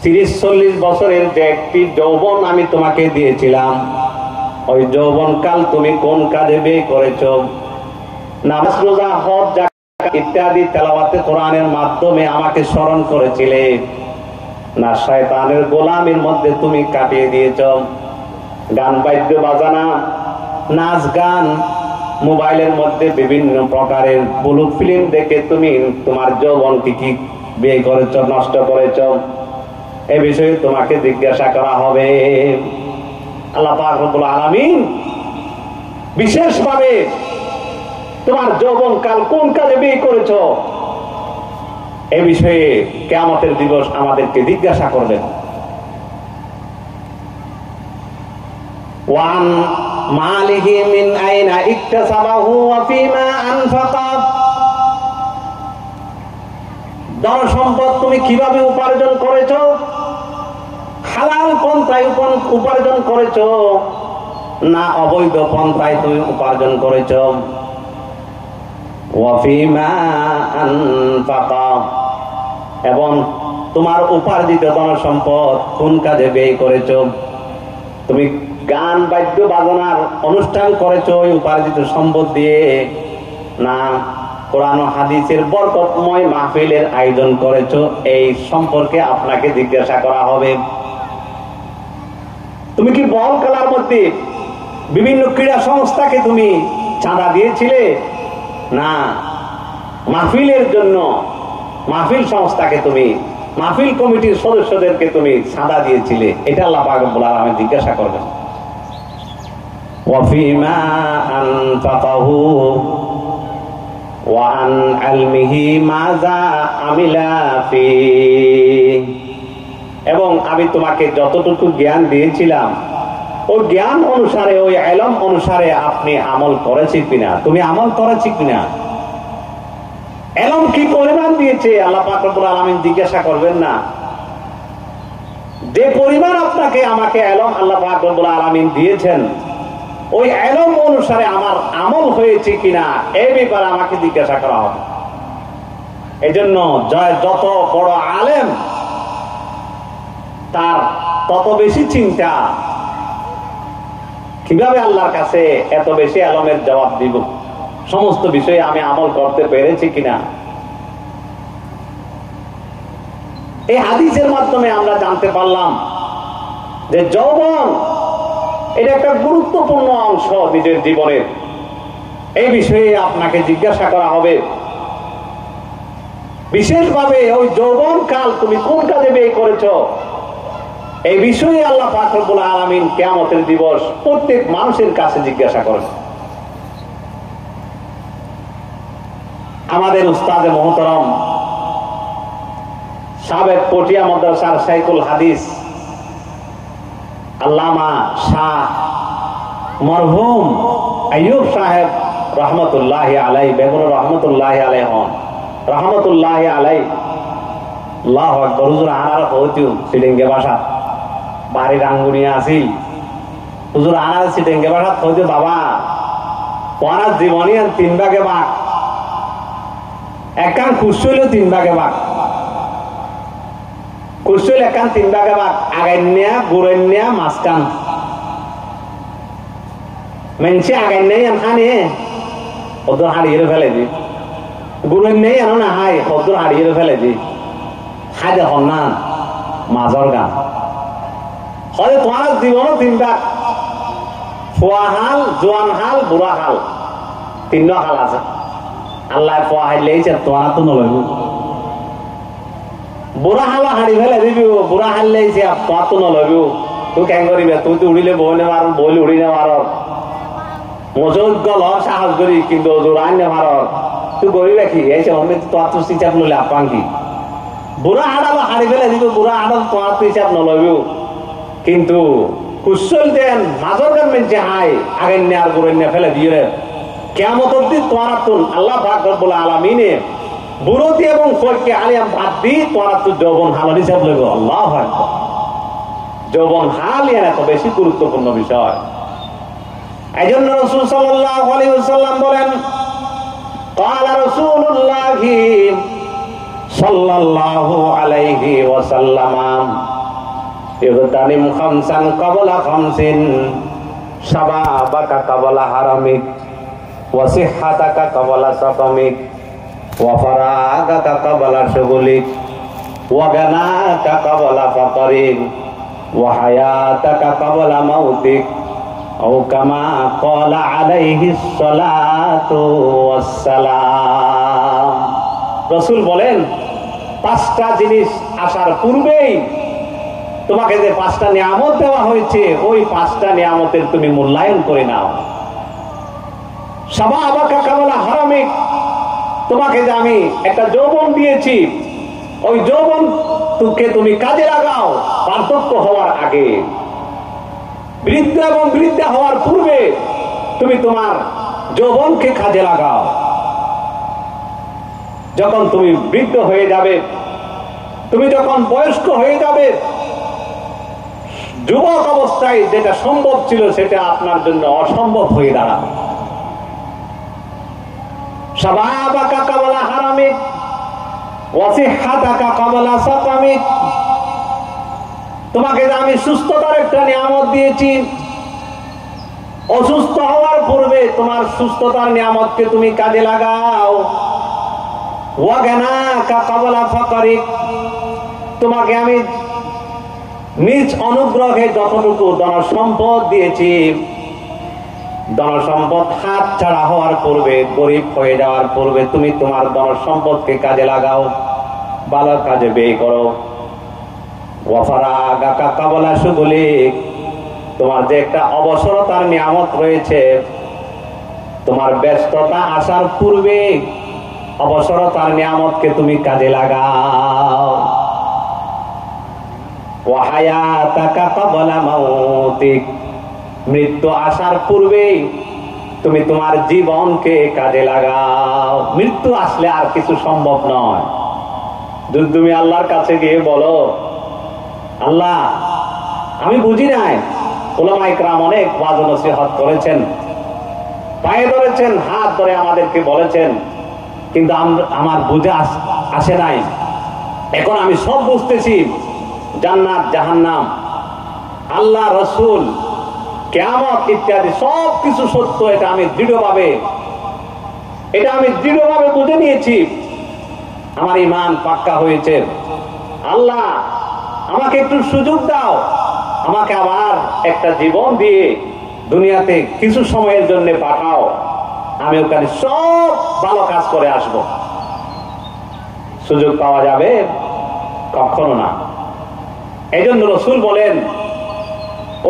30-40 বছরের যে একটি যৌবন আমি তোমাকে দিয়েছিলাম, ওই যৌবন কাল তুমি কোন কাজে ব্যয় করেছো? নামাজ, রোজা, হজ, যাকাত ইত্যাদি তেলাওয়াতে কোরআনের মাধ্যমে আমাকে স্মরণ করেছিলে, না শয়তানের গোলামির মধ্যে তুমি কাটিয়ে দিয়েছো? গান বাদ্য বাজানা, নাচ গান, মোবাইলের মধ্যে বিভিন্ন প্রকারের বুলুক ফিল্ম দেখে তুমি তোমার যৌবনকে কি ব্যয় করেছো, নষ্ট করেছো? এ বিষয়ে তোমাকে জিজ্ঞাসা করা হবে। আল্লাহ পাক রব্বুল আলামিন বিশেষভাবে তোমার যৌবন কাল কোন কাজে ব্যয় করেছো এ বিষয়ে কিয়ামতের দিবস আমাদেরকে জিজ্ঞাসা করবেন। ওয়ান মালিহি মিন আইনা ইকতাসাবাহু ওয়া ফিমা আনফাকা, ধন সম্পদ তুমি কিভাবে উপার্জন করেছো? হালাল পন্থায় উপার্জন করেছো না অবৈধ পন্থায় তুমি উপার্জন করেছো? ওয়া ফিমা আনফাকা, এবং তোমার উপার্জিত ধন সম্পদ কোন কাজে ব্যয় করেছো? তুমি গান বাদ্য বাজনার অনুষ্ঠান করেছো ওই উপার্জিত সম্পদ দিয়ে, না কোরআন ও হাদিসের বরকতময় মাহফিলের আয়োজন করেছো? এই সম্পর্কে আপনাকে জিজ্ঞাসা করা হবে। তুমি কি বল খেলার মধ্যে বিভিন্ন ক্রীড়া সংস্থাকে তুমি চাঁদা দিয়েছিলে, না মাহফিলের জন্য মাহফিল সংস্থাকে তুমি, মাহফিল কমিটির সদস্যদেরকে তুমি চাঁদা দিয়েছিলে? এটা আল্লাহ পাক রব্বুল আলামিন জিজ্ঞাসা করবেন। ওয়া ফিমা আনফাকাহু ওয়া আন ইলমিহি মাযা আমিলা ফি, এবং আমি তোমাকে যতটুকু জ্ঞান দিয়েছিলাম ওই জ্ঞান অনুসারে, ওই ইলম অনুসারে আপনি আমল করেছেন কিনা, তুমি আমল করেছি কিনা? ইলম কি পরিমাণ দিয়েছে আল্লাহ পাক রব্বুল আলামিন জিজ্ঞাসা করবেন না? যে পরিমাণ আপনাকে আমাকে ইলম আল্লাহ পাক রব্বুল আলামিন দিয়েছেন ওই ইলম অনুসারে আমার আমল হয়েছে কিনা এই ব্যাপারে আমাকে জিজ্ঞাসা করা হবে। এজন্য যত বড় আলেম তার তত বেশি চিন্তা কিভাবে আল্লাহর কাছে এত বেশি ইলমের জবাব দিব, সমস্ত বিষয়ে আমি আমল করতে পেরেছি কিনা। এই হাদিসের মাধ্যমে আমরা জানতে পারলাম যে যৌবন এটা একটা গুরুত্বপূর্ণ অংশ নিজের জীবনের। এই বিষয়ে আপনাকে জিজ্ঞাসা করা হবে। বিশেষভাবে ওই যৌবন কাল তুমি কোন কাজে ব্যয় করেছো এই বিষয়ে আল্লাহ পাক রব্বুল আলামিন কিয়ামতের দিবস প্রত্যেক মানুষের কাছে জিজ্ঞাসা করেন। আমাদের উস্তাদে মুহতারাম সাবেক পটিয়া মাদ্রাসার শাইখুল হাদিস আল্লামা শাহ মরহুম আইয়ুব সাহেব রহমতুল্লাহি আলাইহি, বেগুন রহমতুল্লাহি আলাইহি হন, রহমতুল্লাহি আলাইহি। আল্লাহু আকবার। হুজুর আনার হইতো সিডিঙ্গে ভাষা বাড়ির আঙ্গুনিয়া আসিল। হুজুর আনার সিডিঙ্গে ভাষা হইতো বাবা পড়ার জীবনী 3 ভাগে ভাগ, একান খুশ হইল 3 ভাগে ভাগ, খুশ হইল একান 3 ভাগে ভাগ, আগাইনিয়া গুড়াইনিয়া মাঝখান মেনছে আগাইনিয়া আনখানে ওদের হারিয়ে ফেলে দি, গুড়াইনিয়া আনো না হাই ওদের হারিয়ে ফেলে দি, খাই দেখো না মাজর গান হয়। তোমার জীবনও 3 ভাগ, ফুয়া হাল, জোয়ান হাল, বুড়া হাল, 3 হাল আছে। আল্লাহ ফুয়া হাইলে তোমার তো নলইব, বুড়া হাল হারি ফেলে দিবি, বুড়া হারলে তোমার তো নলইব। তুই কেন করিবে? তুই তো উড়িলে বই নে মার, বইলে উড়ি নে মার, মজুদ গল সাহস করি কিন্তু জোরান নে মার, তুই গরিব রাখি এই অনেক তোমার তো চিচাপ নইলে আপান কি? বুড়া হাড়ালো হারি ফেলে দিব, বুড়া হাড়াল তোমার তো হিসাব নলইব। কিন্তু কুশল দেন মাজর গান মেনছে হাই আগে আর গুড়ে ফেলে দিয়ে কিয়ামত অবধি তোমার আল্লাহ পাক রব্বুল আলামিনে বুড়তি এবং ফয়কে আলিয়াম বাদ দি তোমার তো যৌবন হাল হিসাব লইব। আল্লাহু আকবার। যৌবন হাল এর এত বেশি গুরুত্বপূর্ণ বিষয়। এইজন্য রাসূল সাল্লাল্লাহু আলাইহি ওয়াসাল্লাম বলেন, ক্বালা রাসূলুল্লাহি সাল্লাল্লাহু আলাইহি ওয়াসাল্লাম ইগতানিম খামসান ক্বাবলা খামসিন শাবাবাকা ক্বাবলা হারামিক ওয়া সিহহাতাকা ক্বাবলা সাকামিক ওয়া ফারাগাকা ক্বাবলা শুগুলিক ওয়া গানাকা ক্বাবলা ফাকরিক ওয়া হায়াতাকা ক্বাবলা মাউতিক আও কামা ক্বালা আলাইহিস সালাতু ওয়াস সালাম। রাসূল বলেন, পাঁচটা জিনিস আসার পূর্বেই তোমাকে যে পাঁচটা নিয়ামত দেওয়া হয়েছে, ওই পাঁচটা নিয়ামতের তুমি মূল্যায়ন করে নাও। শাবাবাকা ক্বাবলা হারামিক, তোমাকে যে আমি একটা যৌবন দিয়েছি, ওই যৌবন তুমি কাজে লাগাও বার্ধক্য হওয়ার আগে। বৃদ্ধ এবং বৃদ্ধা হওয়ার পূর্বে তুমি তোমার যৌবনকে কাজে লাগাও। যখন তুমি বৃদ্ধ হয়ে যাবে, তুমি যখন বয়স্ক হয়ে যাবে, যুবক অবস্থায় যেটা সম্ভব ছিল সেটা আপনার জন্য অসম্ভব হয়ে দাঁড়াবে। শাবাবাকা ক্বাবলা হারামিক ওয়া সিহহাতাকা ক্বাবলা সাকামিক, তোমাকে যে আমি সুস্থতার একটা নিয়ামত দিয়েছি, অসুস্থ হওয়ার পূর্বে তোমার সুস্থতার নিয়ামতকে তুমি কাজে লাগাও। ওয়া গানাকা ক্বাবলা ফাকরিক, তোমাকে আমি নিজ অনুগ্রহে যতটুকু ধন সম্পদ দিয়েছি, ধন সম্পদ হাত ছাড়া হওয়ার পূর্বে, গরিব হয়ে যাওয়ার পূর্বে তুমি তোমার ধন সম্পদকে কাজে লাগাও, ভালো কাজে ব্যয় করো। ওয়া ফারাগাকা ক্বাবলা শুগুলিক, তোমার যে একটা অবসরতার নিয়ামত রয়েছে, তোমার ব্যস্ততা আসার পূর্বে অবসরতার নিয়ামতকে তুমি কাজে লাগাও। ওয়া হায়াতাকা ক্বাবলা মাউতিক, মৃত্যু আসার পূর্বেই তুমি তোমার জীবনকে কাজে লাগাও। মৃত্যু আসলে আর কিছু সম্ভব নয়। যদি তুমি আল্লাহর কাছে গিয়ে বলো, আল্লাহ আমি বুঝি নাই, উলামা ইকরাম অনেক ওয়াজ নসিহত করেছেন, পায়ে ধরেছেন, হাত ধরে আমাদেরকে বলেছেন, কিন্তু আমার বুঝে আসে নাই। এখন আমি সব বুঝতেছি, জান্নাত জাহান্নাম, আল্লাহ রসুল, কিয়ামত ইত্যাদি সব কিছু সত্য। এটা আমি দৃঢ়ভাবে বুঝে নিয়েছি। আমার ঈমান পাক্কা হয়েছে। আল্লাহ আমাকে একটু সুযোগ দাও, আমাকে আবার একটা জীবন দিয়ে দুনিয়াতে কিছু সময়ের জন্য পাঠাও, আমি ওখানে সব ভালো কাজ করে আসব। সুযোগ পাওয়া যাবে? কখনো না। এই জন্য রাসূল বলেন,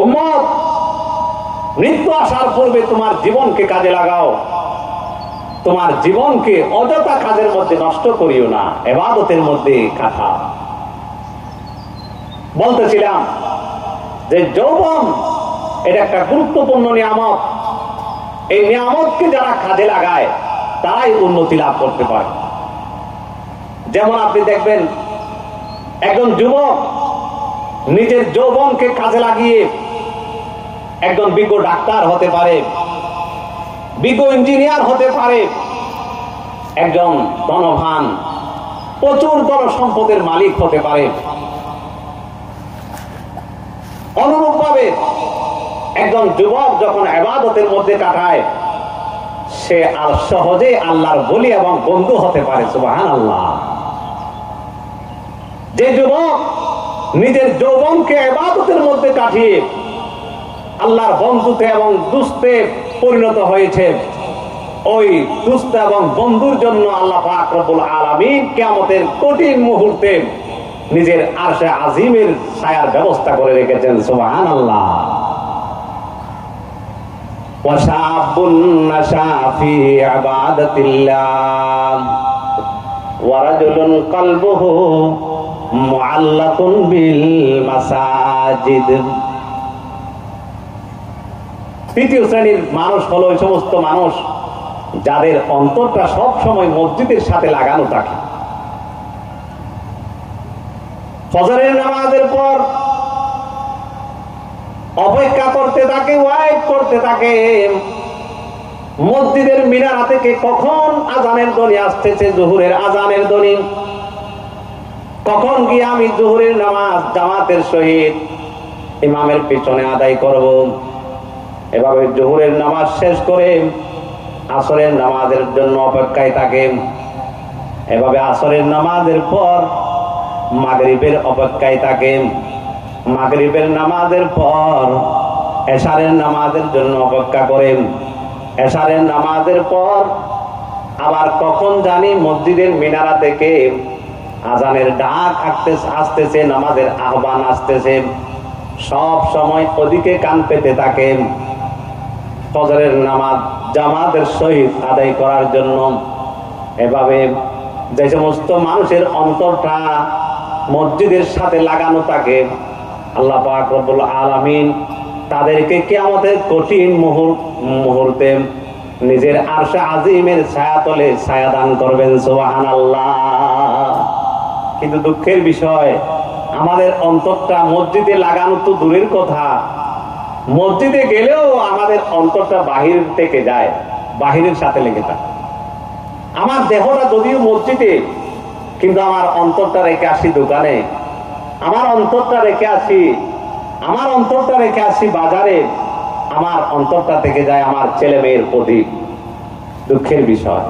উম্মত মৃত্যু আসার পূর্বে তোমার জীবনকে কাজে লাগাও, তোমার জীবনকে অযথা কাজের মধ্যে নষ্ট করিও না, ইবাদতের মধ্যে কাটাও। বলতেছিলাম যে যৌবন এটা একটা গুরুত্বপূর্ণ নিয়ামত। এই নিয়ামতকে যারা কাজে লাগায় তারাই উন্নতি লাভ করতে পারে। যেমন আপনি দেখবেন, একজন যুবক নিজের যৌবনকে কাজে লাগিয়ে একজন বিজ্ঞ ডাক্তার হতে পারে, বিজ্ঞ ইঞ্জিনিয়ার হতে পারে, একজন ধনবান প্রচুর ধন সম্পদের মালিক হতে পারে। অনুরূপভাবে একজন যুবক যখন ইবাদতের মধ্যে কাটায়, সে আর সহজে আল্লাহর বলি এবং বন্ধু হতে পারে। সুবহানাল্লাহ। যে যুবক নিজের যৌবনকে ইবাদতের মধ্যে কাটিয়ে আল্লাহর বন্ধুতে এবং দুস্তে পরিণত হয়েছে, ওই দুস্ত এবং বন্ধুর জন্য আল্লাহ পাক রব্বুল আলামিন কিয়ামতের কঠিন মুহূর্তে নিজের আরশে আজিমের ছায়ার ব্যবস্থা করে রেখেছেন। সুবহানাল্লাহ। ওয়াশাবুন নাশা ফি ইবাদাতিল্লাহ ওয়া রাজুলুন কলবুহু মুআল্লাকুন বিল মাসাজিদ। তৃতীয় শ্রেণীর মানুষ হলো ওই সমস্ত মানুষ যাদের অন্তরটা সব সময় মসজিদের সাথে লাগানো থাকে। ফজরের নামাজের পর অপেক্ষা করতে থাকে, ওয়াইট করতে থাকে মসজিদের মিনারা থেকে কখন আজানের ধ্বনি আসতেছে, জোহরের আজানের ধ্বনি। কখন গিয়ে আমি জোহরের নামাজ জামাতের সহিত ইমামের পিছনে আদায় করব। এভাবে জোহরের নামাজ শেষ করে আসরের নামাজের জন্য অপেক্ষায় থাকে। এভাবে আসরের নামাজের পর মাগরিবের অপেক্ষায় থাকে। মাগরিবের নামাজের পর এশারের নামাজের জন্য অপেক্ষা করে। এশারের নামাজের পর আবার কখন জানি মসজিদের মিনারা থেকে আজানের ডাক আসতেছে, নামাজের আহ্বান আসতেছে। সব সময় ওদিকে কান পেতে থাকে ফজরের নামাজ জামাতের সহিত আদায় করার জন্য। এভাবে যে সমস্ত মানুষের অন্তরটা মসজিদের সাথে লাগানো থাকে, আল্লাহ পাক রব্বুল আলামিন তাদেরকে কিয়ামতের কঠিন মুহূর্তে নিজের আরশে আজিমের ছায়াতলে ছায়া দান করবেন। সুবহানাল্লাহ। কিন্তু দুঃখের বিষয়, আমাদের অন্তরটা মসজিদে লাগানো তো দূরের কথা, মসজিদে গেলেও আমাদের অন্তরটা বাহির থেকে যায়, বাহিরের সাথে লেগে থাকে। আমার দেহটা যদিও মসজিদে, কিন্তু আমার অন্তরটা রেখে আসি দোকানে, আমার অন্তরটা রেখে আসি বাজারে, আমার অন্তরটা থেকে যায় আমার ছেলে মেয়ের প্রতি। দুঃখের বিষয়।